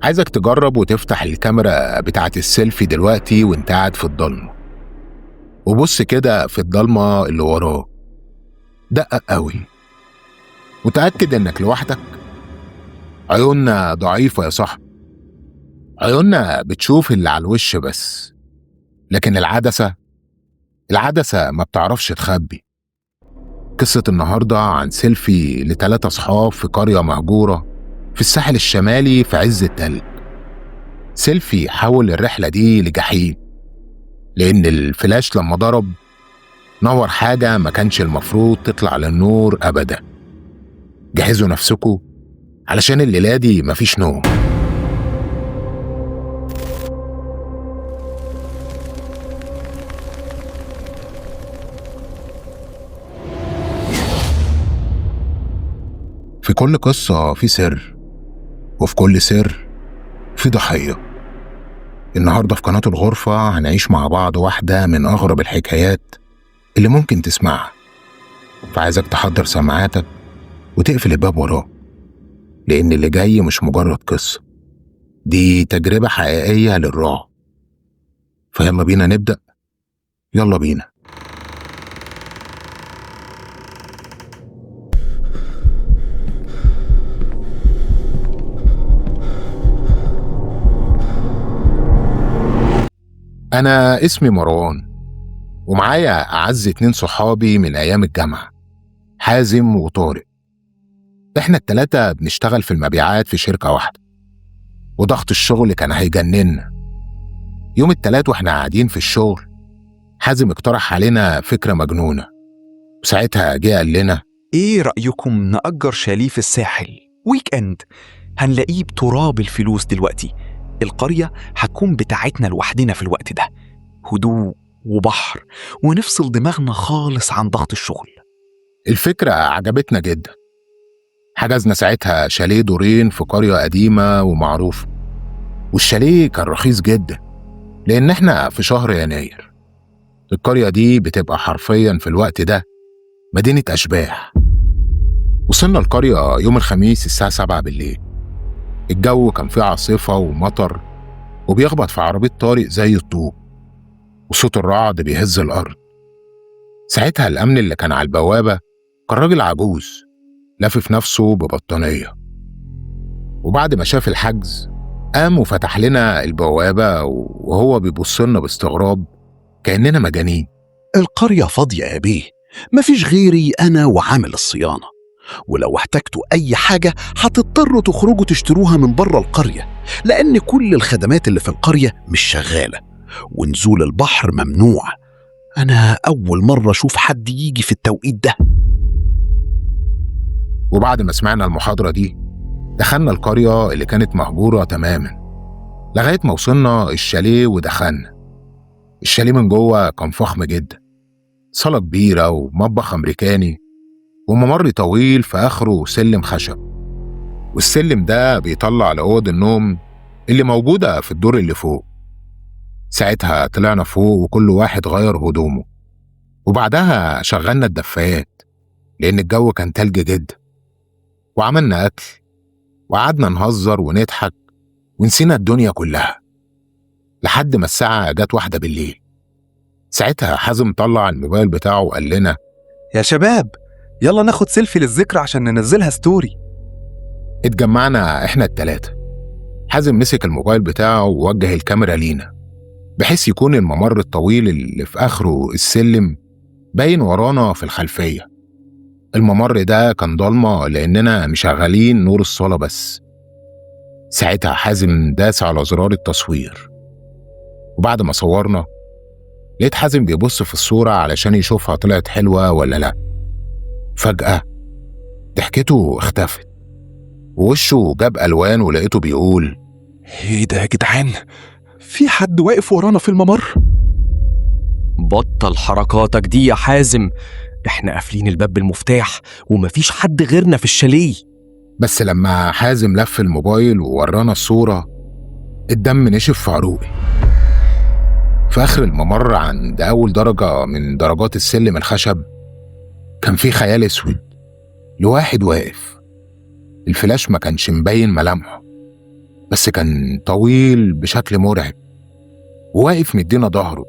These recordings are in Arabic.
عايزك تجرب وتفتح الكاميرا بتاعت السيلفي دلوقتي وانت قاعد في الضلمة، وبص كده في الضلمة اللي وراه. دقق قوي، متأكد انك لوحدك؟ عيوننا ضعيفة يا صاحبي، عيوننا بتشوف اللي على الوش بس، لكن العدسة ما بتعرفش تخبي. قصة النهاردة عن سيلفي ل3 أصحاب في قرية مهجورة في الساحل الشمالي في عز التلج. سيلفي حول الرحلة دي لجحيم، لأن الفلاش لما ضرب نور حاجة ما كانش المفروض تطلع للنور أبدا. جهزوا نفسكوا علشان الليلة دي مفيش نوم. في كل قصة في سر، وفي كل سر في ضحية. النهاردة في قناة الغرفة هنعيش مع بعض واحدة من أغرب الحكايات اللي ممكن تسمعها، فعايزك تحضر سماعاتك وتقفل الباب وراه، لأن اللي جاي مش مجرد قصة، دي تجربة حقيقية للرعب. فيلا بينا نبدأ، يلا بينا. أنا اسمي مروان، ومعايا أعز 2 صحابي من أيام الجامعة، حازم وطارق. إحنا ال3 بنشتغل في المبيعات في شركة واحدة، وضغط الشغل كان هيجننا. يوم التلات وإحنا قاعدين في الشغل، حازم اقترح علينا فكرة مجنونة، وساعتها جه قال لنا: ايه رأيكم نأجر شاليه في الساحل ويك اند؟ هنلاقيه بتراب الفلوس دلوقتي. القرية هتكون بتاعتنا لوحدنا في الوقت ده، هدوء وبحر، ونفصل دماغنا خالص عن ضغط الشغل. الفكرة عجبتنا جدا. حجزنا ساعتها شاليه دورين في قرية قديمة ومعروفة، والشاليه كان رخيص جدا لأن احنا في شهر يناير. القرية دي بتبقى حرفيا في الوقت ده مدينة أشباح. وصلنا القرية يوم الخميس الساعة 7 بالليل. الجو كان فيه عاصفة ومطر، وبيخبط في عربية طارق زي الطوب، وصوت الرعد بيهز الأرض. ساعتها الأمن اللي كان على البوابة كان راجل عجوز لافف نفسه ببطانية، وبعد ما شاف الحجز قام وفتح لنا البوابة وهو بيبص لنا باستغراب كأننا مجانين. القرية فاضية يا بيه، مفيش غيري أنا وعامل الصيانة، ولو احتجتوا أي حاجة هتضطروا تخرجوا تشتروها من بره القرية، لأن كل الخدمات اللي في القرية مش شغالة، ونزول البحر ممنوع. أنا أول مرة أشوف حد يجي في التوقيت ده. وبعد ما سمعنا المحاضرة دي دخلنا القرية اللي كانت مهجورة تماما لغاية ما وصلنا الشاليه ودخلنا. الشاليه من جوه كان فخم جدا، صالة كبيرة ومطبخ أمريكاني وممر طويل في آخره سلم خشب، والسلم ده بيطلع لأوض النوم اللي موجودة في الدور اللي فوق. ساعتها طلعنا فوق وكل واحد غير هدومه، وبعدها شغلنا الدفايات لأن الجو كان تلج جدا، وعملنا أكل وقعدنا نهزر ونضحك ونسينا الدنيا كلها لحد ما الساعة جت 1 بالليل. ساعتها حازم طلع الموبايل بتاعه وقال لنا: يا شباب، يلا ناخد سيلفي للذكرى عشان ننزلها ستوري. اتجمعنا احنا ال3. حازم مسك الموبايل بتاعه ووجه الكاميرا لينا بحيث يكون الممر الطويل اللي في آخره السلم باين ورانا في الخلفية. الممر ده كان ضلمة لأننا مشغلين نور الصالة بس. ساعتها حازم داس على زرار التصوير، وبعد ما صورنا لقيت حازم بيبص في الصورة علشان يشوفها طلعت حلوة ولا لأ. فجأة ضحكته اختفت ووشه جاب ألوان، ولقيته بيقول: ايه ده يا جدعان؟ في حد واقف ورانا في الممر؟ بطل حركاتك دي يا حازم، احنا قافلين الباب بالمفتاح ومفيش حد غيرنا في الشاليه. بس لما حازم لف الموبايل وورانا الصورة الدم نشف في عروقي. في آخر الممر عند أول درجة من درجات السلم الخشب كان في خيال أسود لواحد واقف. الفلاش ما كانش مبين ملامحه، بس كان طويل بشكل مرعب، وواقف مدينا ظهره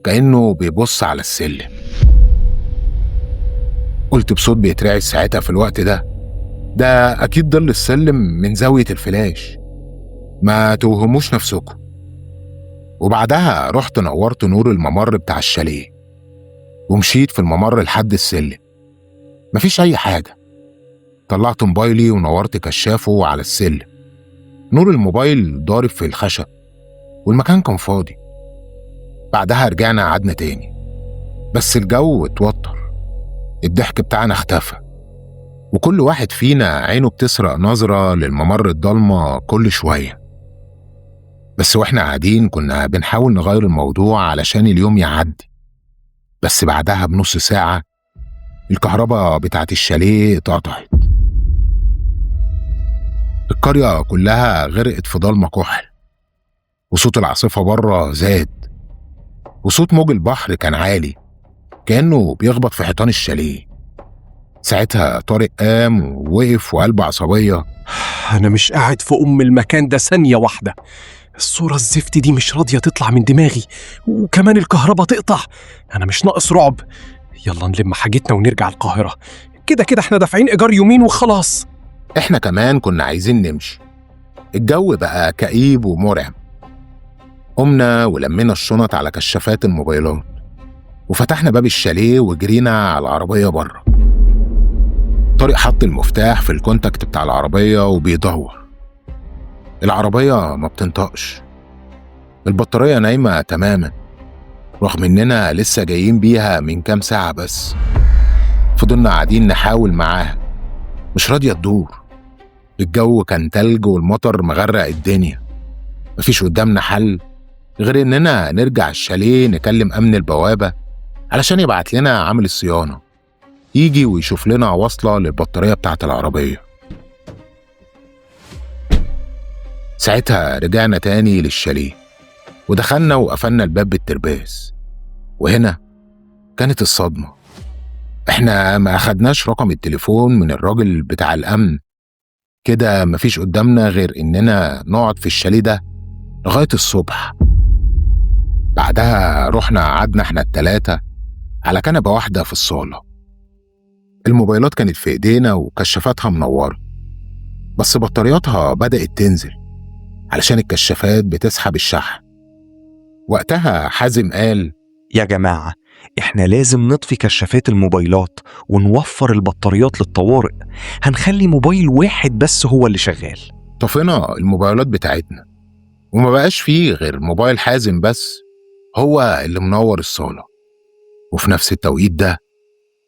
كأنه بيبص على السلم. قلت بصوت بيترعش ساعتها في الوقت ده أكيد ظل السلم من زاوية الفلاش، ما توهموش نفسكم. وبعدها رحت نورت نور الممر بتاع الشاليه، ومشيت في الممر لحد السلم. مفيش أي حاجة. طلعت موبايلي ونورت كشافه على السلم. نور الموبايل ضارب في الخشب والمكان كان فاضي. بعدها رجعنا قعدنا تاني، بس الجو اتوتر، الضحك بتاعنا اختفى، وكل واحد فينا عينه بتسرق نظرة للممر الضلمة كل شوية. بس واحنا قاعدين كنا بنحاول نغير الموضوع علشان اليوم يعدي. بس بعدها بنص ساعة الكهرباء بتاعت الشاليه اتقطعت. القرية كلها غرقت في ضلمة كحل، وصوت العاصفة بره زاد، وصوت موج البحر كان عالي كأنه بيخبط في حيطان الشاليه. ساعتها طارق قام ووقف وقلبه عصبية. أنا مش قاعد في المكان ده ثانية واحدة. الصورة الزفت دي مش راضية تطلع من دماغي، وكمان الكهرباء تقطع. أنا مش ناقص رعب. يلا نلم حاجتنا ونرجع القاهرة، كده كده احنا دافعين إيجار يومين وخلاص. احنا كمان كنا عايزين نمشي، الجو بقى كئيب ومرعب. قمنا ولمينا الشنط على كشافات الموبايلات، وفتحنا باب الشاليه وجرينا على العربية بره. طارق حط المفتاح في الكونتاكت بتاع العربية وبيدور. العربية ما بتنطقش، البطارية نايمة تماما، رغم إننا لسه جايين بيها من كام ساعة بس. فضلنا قاعدين نحاول معاها، مش راضية تدور. الجو كان تلج والمطر مغرق الدنيا. مفيش قدامنا حل غير إننا نرجع الشاليه نكلم أمن البوابة علشان يبعت لنا عامل الصيانة يجي ويشوف لنا وصلة للبطارية بتاعت العربية. ساعتها رجعنا تاني للشاليه ودخلنا وقفلنا الباب بالترباس. وهنا كانت الصدمة. احنا ما أخدناش رقم التليفون من الراجل بتاع الأمن. كده مفيش قدامنا غير إننا نقعد في الشاليه ده لغاية الصبح. بعدها رحنا قعدنا احنا التلاتة على كنبة واحدة في الصالة. الموبايلات كانت في ايدينا وكشافاتها منورة، بس بطارياتها بدأت تنزل علشان الكشافات بتسحب الشحن. وقتها حازم قال: يا جماعة، إحنا لازم نطفي كشافات الموبايلات ونوفر البطاريات للطوارئ. هنخلي موبايل واحد بس هو اللي شغال. طفينا الموبايلات بتاعتنا، وما بقاش فيه غير موبايل حازم بس هو اللي منور الصالة. وفي نفس التوقيت ده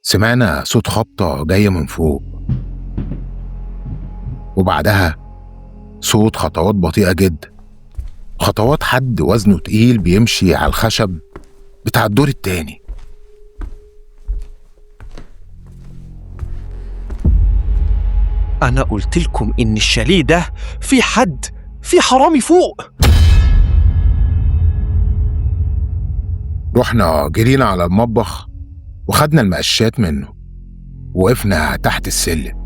سمعنا صوت خبطة جاية من فوق، وبعدها صوت خطوات بطيئة جدا، خطوات حد وزنه تقيل بيمشي على الخشب بتاع الدور التاني. أنا قلت لكم إن الشاليه ده في حرامي فوق. رحنا جرينا على المطبخ وخدنا المقشات منه، وقفنا تحت السلم.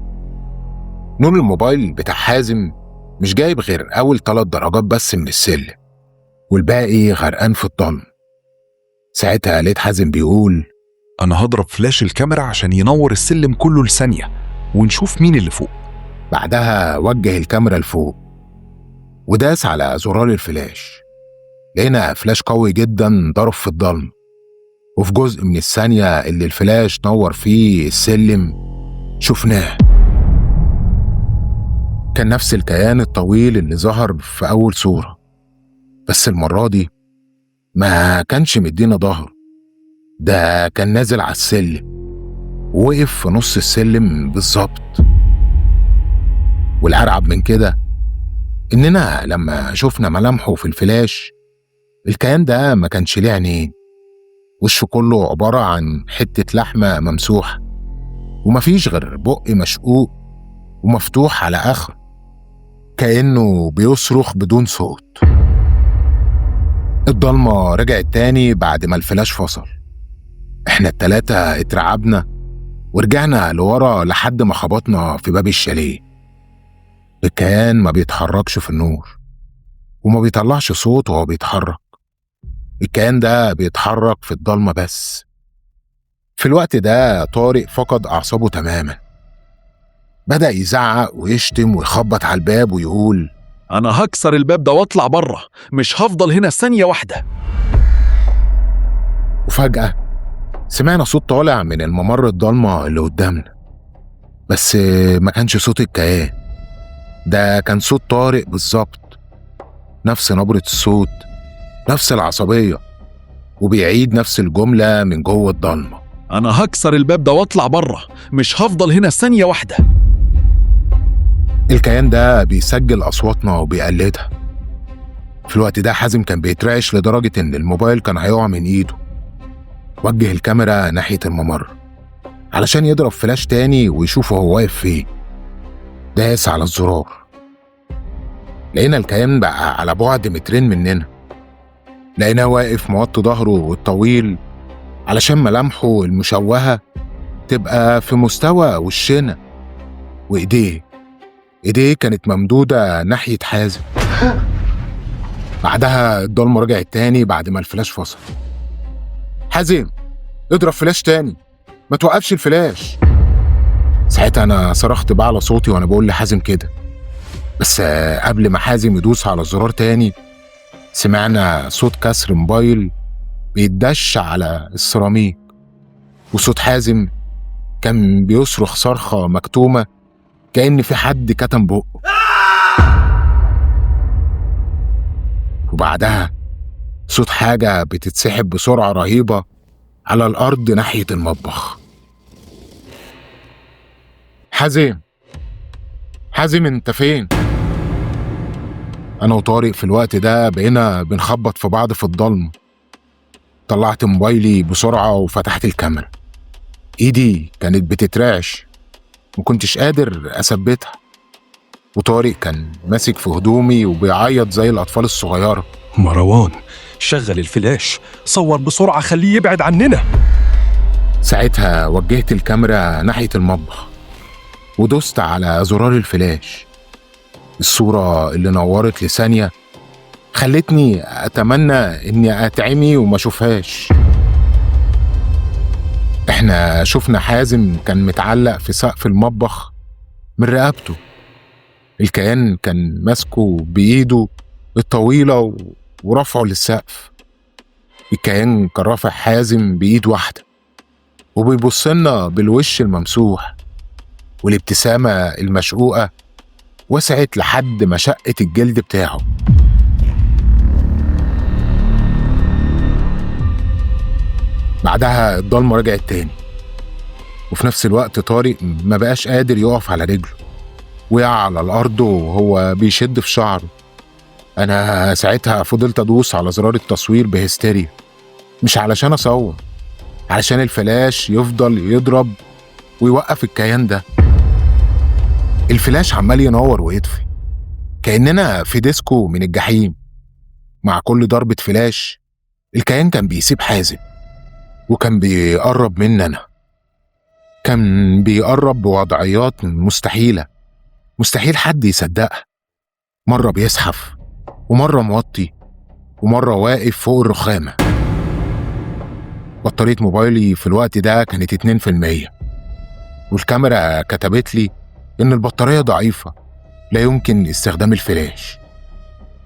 نور الموبايل بتاع حازم مش جايب غير أول 3 درجات بس من السلم، والباقي غرقان في الضلم. ساعتها لقيت حازم بيقول: أنا هضرب فلاش الكاميرا عشان ينور السلم كله لثانية ونشوف مين اللي فوق. بعدها وجه الكاميرا لفوق وداس على زرار الفلاش. لقينا فلاش قوي جدا ضرب في الضلم، وفي جزء من الثانية اللي الفلاش نور فيه السلم شفناه. كان نفس الكيان الطويل اللي ظهر في أول صورة، بس المرة دي ما كانش مدينا ظهر، ده كان نازل على السلم ووقف في نص السلم بالظبط. والأرعب من كده إننا لما شفنا ملامحه في الفلاش، الكيان ده ما كانش ليه عينين، وشه كله عبارة عن حتة لحمة ممسوحة، ومفيش غير بق مشقوق ومفتوح على آخر، كأنه بيصرخ بدون صوت. الضلمة رجعت تاني بعد ما الفلاش فصل. احنا التلاتة اترعبنا ورجعنا لورا لحد ما خبطنا في باب الشاليه. الكيان ما بيتحركش في النور وما بيطلعش صوت وهو بيتحرك. الكيان ده بيتحرك في الضلمة بس. في الوقت ده طارق فقد أعصابه تماما. بدأ يزعق ويشتم ويخبط على الباب ويقول: أنا هكسر الباب ده وأطلع بره، مش هفضل هنا ثانية واحدة. وفجأة سمعنا صوت طالع من الممر الضلمة اللي قدامنا، بس ما كانش صوت الكيان، ده كان صوت طارق بالظبط، نفس نبرة الصوت، نفس العصبية، وبيعيد نفس الجملة من جوه الضلمة: أنا هكسر الباب ده وأطلع بره، مش هفضل هنا ثانية واحدة. الكيان ده بيسجل أصواتنا وبيقلدها. في الوقت ده حازم كان بيترعش لدرجة إن الموبايل كان هيقع من إيده. وجه الكاميرا ناحية الممر علشان يضرب فلاش تاني ويشوفه هو واقف فين. داس على الزرار، لقينا الكيان بقى على بعد 2 متر مننا. لقيناه واقف موطي ظهره الطويل علشان ملامحه المشوهة تبقى في مستوى وشنا، وإيديه كانت ممدودة ناحية حازم. بعدها الضلمة رجعت تاني بعد ما الفلاش فصل. حازم اضرب فلاش تاني، ما توقفش الفلاش. ساعتها أنا صرخت بأعلى صوتي وأنا بقول لحازم كده، بس قبل ما حازم يدوس على الزرار تاني سمعنا صوت كسر موبايل بيتدش على السيراميك، وصوت حازم كان بيصرخ صرخة مكتومة كأن في حد كتم بقه. وبعدها صوت حاجة بتتسحب بسرعة رهيبة على الأرض ناحية المطبخ. حازم انت فين؟ أنا وطارق في الوقت ده بقينا بنخبط في بعض في الضلمة. طلعت موبايلي بسرعة وفتحت الكاميرا. إيدي كانت بتترعش، مكنتش قادر أثبتها، وطارق كان ماسك في هدومي وبيعيط زي الأطفال الصغيرة. مروان شغل الفلاش، صور بسرعة، خليه يبعد عننا. ساعتها وجهت الكاميرا ناحية المطبخ ودوست على زرار الفلاش. الصورة اللي نورت لثانية خلتني أتمنى إني أتعمي وما أشوفهاش. إحنا شفنا حازم كان متعلق في سقف المطبخ من رقبته. الكيان كان ماسكه بإيده الطويلة ورفعه للسقف. الكيان كان رافع حازم بإيد واحدة وبيبصلنا بالوش الممسوح، والابتسامة المشقوقة وسعت لحد مشقة الجلد بتاعه. بعدها الضلمة رجعت تاني، وفي نفس الوقت طارق ما بقاش قادر يقف على رجله، وقع على الأرض وهو بيشد في شعره. أنا ساعتها فضلت أدوس على زرار التصوير بهستيريا، مش علشان أصور، علشان الفلاش يفضل يضرب ويوقف الكيان ده. الفلاش عمال ينور ويطفي كأننا في ديسكو من الجحيم. مع كل ضربة فلاش الكيان كان بيسيب حازم وكان بيقرب مننا. كان بيقرب بوضعيات مستحيلة، مستحيل حد يصدقها. مرة بيزحف، ومرة موطي، ومرة واقف فوق الرخامة. بطارية موبايلي في الوقت ده كانت 2%، والكاميرا كتبت لي إن البطارية ضعيفة، لا يمكن استخدام الفلاش.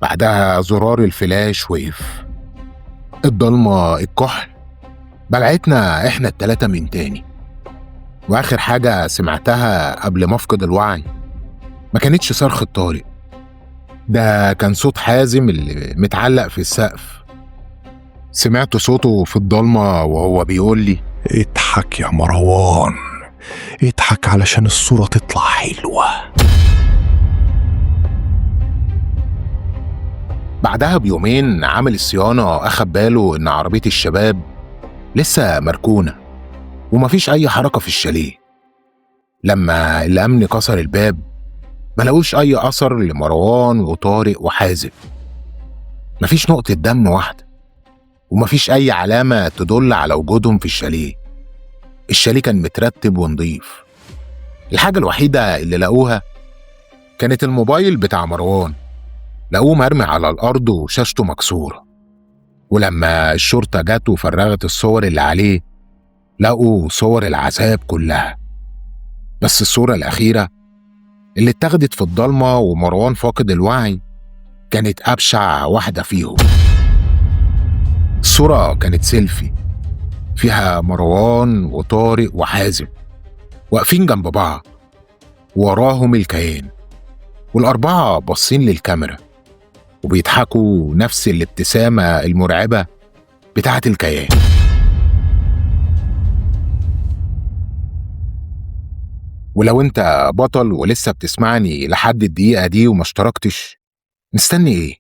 بعدها زرار الفلاش وقف. الضلمة الكحل بلعتنا إحنا ال3 من تاني. وآخر حاجة سمعتها قبل ما أفقد الوعي ما كانتش صرخة طارق، ده كان صوت حازم اللي متعلق في السقف. سمعت صوته في الضلمة وهو بيقول لي: اضحك يا مروان، اضحك علشان الصورة تطلع حلوة. بعدها بيومين عامل الصيانة أخد باله إن عربية الشباب لسه مركونة ومفيش أي حركة في الشاليه. لما الأمن كسر الباب ملقوش أي أثر لمروان وطارق وحازم. مفيش نقطة دم واحدة، ومفيش أي علامة تدل على وجودهم في الشاليه. الشاليه كان مترتب ونضيف. الحاجة الوحيدة اللي لقوها كانت الموبايل بتاع مروان لقوه مرمي على الأرض وشاشته مكسورة، ولما الشرطة جت وفرغت الصور اللي عليه لقوا صور العذاب كلها، بس الصورة الأخيرة اللي اتاخدت في الضلمة ومروان فاقد الوعي كانت أبشع واحدة فيهم. الصورة كانت سيلفي فيها مروان وطارق وحازم واقفين جنب بعض، وراهم الكيان، والأربعة باصين للكاميرا وبيضحكوا نفس الابتسامة المرعبة بتاعة الكيان. ولو انت بطل ولسه بتسمعني لحد الدقيقة دي وما اشتركتش، مستني ايه؟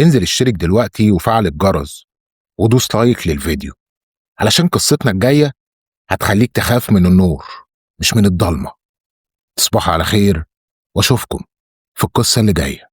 انزل اشترك دلوقتي وفعل الجرس ودوس لايك للفيديو، علشان قصتنا الجاية هتخليك تخاف من النور مش من الضلمة. تصبحوا على خير واشوفكم في القصة اللي جاية.